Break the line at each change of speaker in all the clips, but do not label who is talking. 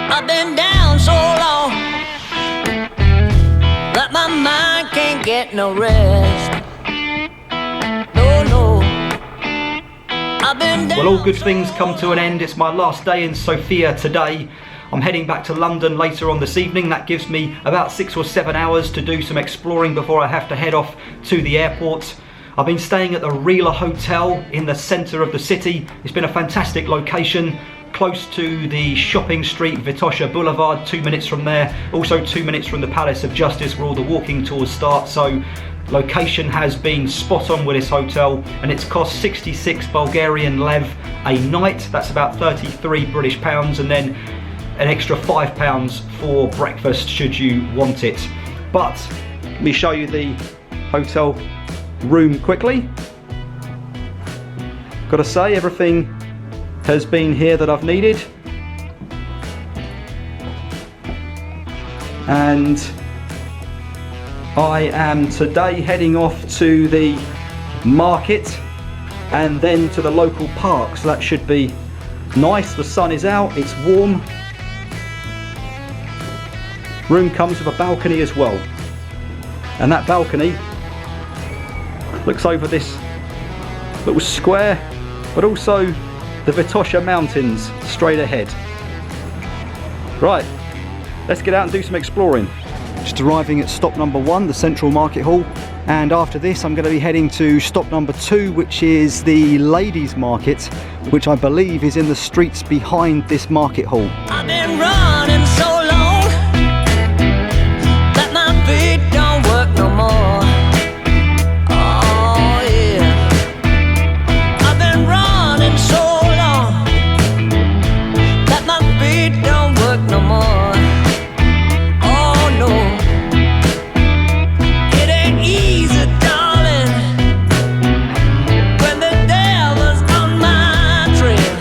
I've been down so long that my mind can't get no rest. No, I've been down.
Well, all good things come to an end. It's my last day in Sofia today. I'm heading back to London later on this evening. That gives me about 6 or 7 hours to do some exploring before I have to head off to the airport. I've been staying at the Rila hotel in the centre of the city. It's been a fantastic location, close to the shopping street, Vitosha Boulevard, 2 minutes from there. Also 2 minutes from the Palace of Justice where all the walking tours start. So location has been spot on with this hotel, and it's cost 66 Bulgarian lev a night. That's about 33 British pounds, and then an extra £5 for breakfast should you want it. But let me show you the hotel room quickly. Gotta say, everything has been here that I've needed, and I am today heading off to the market and then to the local park, so that should be nice. The sun is out, it's warm. Room comes with a balcony as well, and that balcony looks over this little square, but also the Vitosha Mountains straight ahead. Right, let's get out and do some exploring. Just arriving at stop number 1, the Central Market Hall, and after this I'm going to be heading to stop number 2, which is the Ladies Market, which I believe is in the streets behind this market hall.
I've been running so long that my feet don't work no more. Oh yeah, I've been running so long that my feet don't work no more. Oh no, it ain't easy, darling, when the devil's on my trail.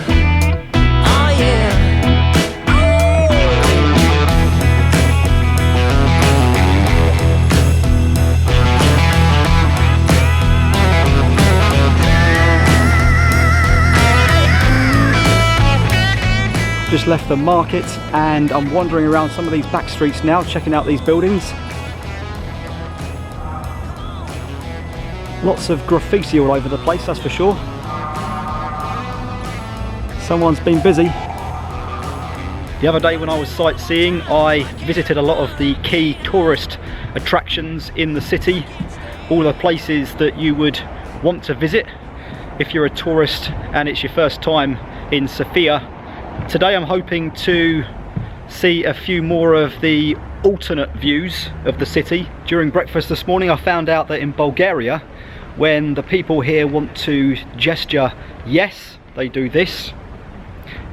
Oh yeah.
Just left the market and I'm wandering around some of these back streets now, checking out these buildings. Lots of graffiti all over the place, that's for sure. Someone's been busy. The other day when I was sightseeing, I visited a lot of the key tourist attractions in the city, all the places that you would want to visit if you're a tourist and it's your first time in Sofia. Today I'm hoping to see a few more of the alternate views of the city. During breakfast this morning I found out that in Bulgaria, when the people here want to gesture yes, they do this,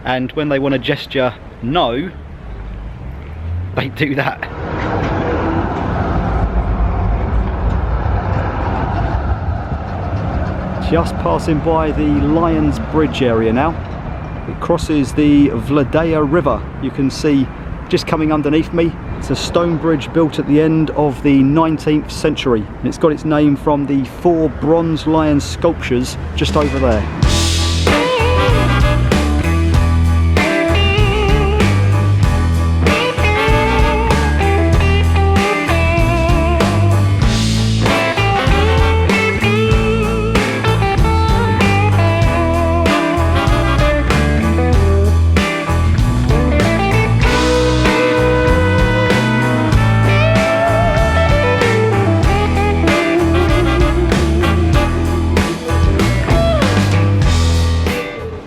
and when they want to gesture no, they do that. Just passing by the Lions Bridge area now. It crosses the Vladaya River. You can see just coming underneath me, it's a stone bridge built at the end of the 19th century, and it's got its name from the 4 bronze lion sculptures just over there.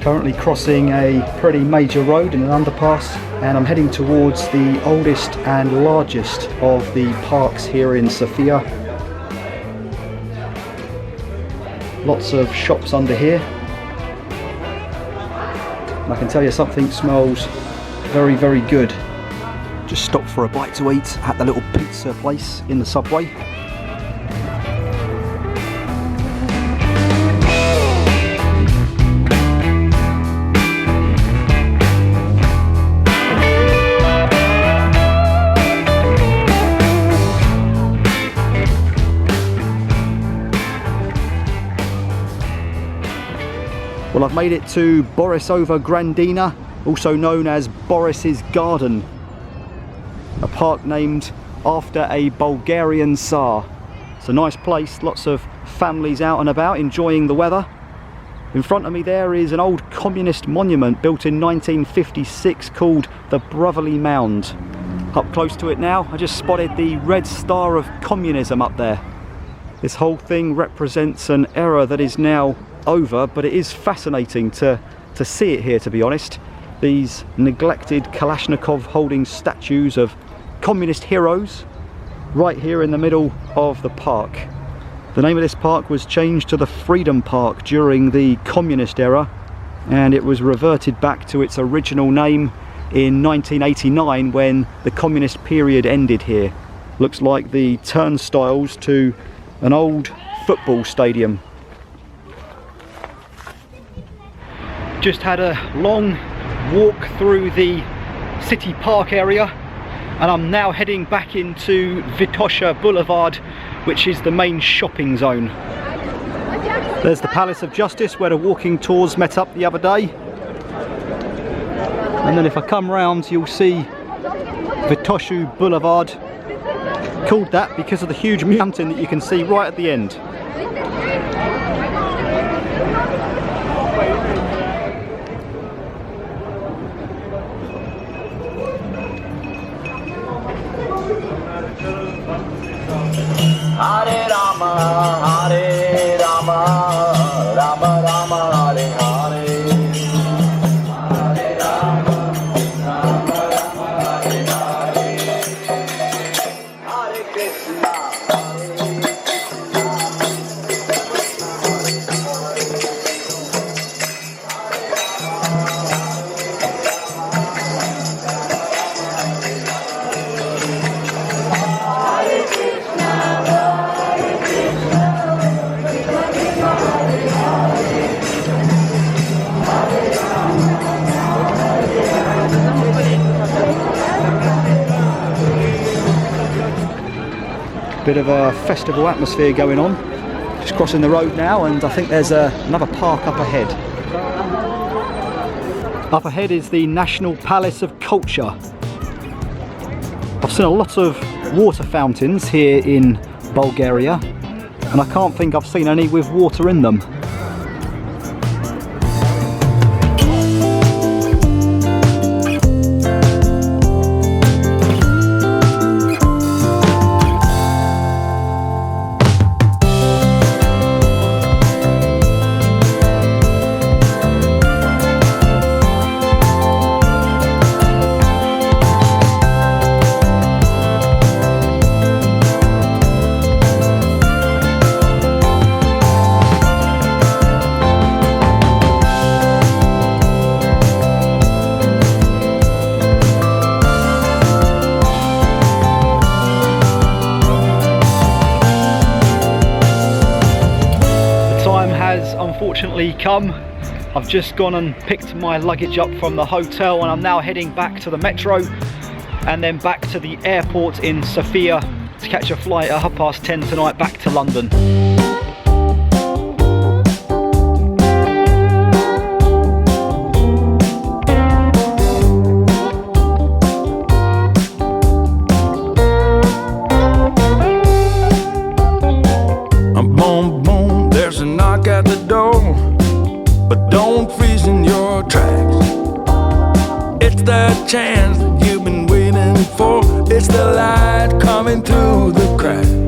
Currently crossing a pretty major road in an underpass, and I'm heading towards the oldest and largest of the parks here in Sofia. Lots of shops under here. And I can tell you something smells very, very good. Just stopped for a bite to eat at the little pizza place in the subway. Well, I've made it to Borisova Gradina, also known as Boris's Garden, a park named after a Bulgarian Tsar. It's a nice place, lots of families out and about enjoying the weather. In front of me there is an old communist monument built in 1956 called the Brotherly Mound. Up close to it now, I just spotted the red star of communism up there. This whole thing represents an era that is now over, but it is fascinating to see it here, to be honest. These neglected Kalashnikov holding statues of communist heroes right here in the middle of the park. The name of this park was changed to the Freedom Park during the communist era, and it was reverted back to its original name in 1989 when the communist period ended here. Looks like the turnstiles to an old football stadium. Just had a long walk through the city park area, and I'm now heading back into Vitosha Boulevard, which is the main shopping zone. There's the Palace of Justice where the walking tours met up the other day. And then if I come round, you'll see Vitosha Boulevard, called that because of the huge mountain that you can see right at the end.
Hare Rama, Hare Rama, Rama Rama, Hare Hare. Hare Rama, Rama Rama, Hare Hare. Hare Krishna, Hare
Bit of a festival atmosphere going on. Just crossing the road now, and I think there's another park up ahead. Up ahead is the National Palace of Culture. I've seen a lot of water fountains here in Bulgaria, and I can't think I've seen any with water in them. Unfortunately come. I've just gone and picked my luggage up from the hotel, and I'm now heading back to the metro and then back to the airport in Sofia to catch a flight at 10:30 tonight back to London.
Boom, boom, there's a knock at the door, but don't freeze in your tracks. It's that chance that you've been waiting for. It's the light coming through the crack.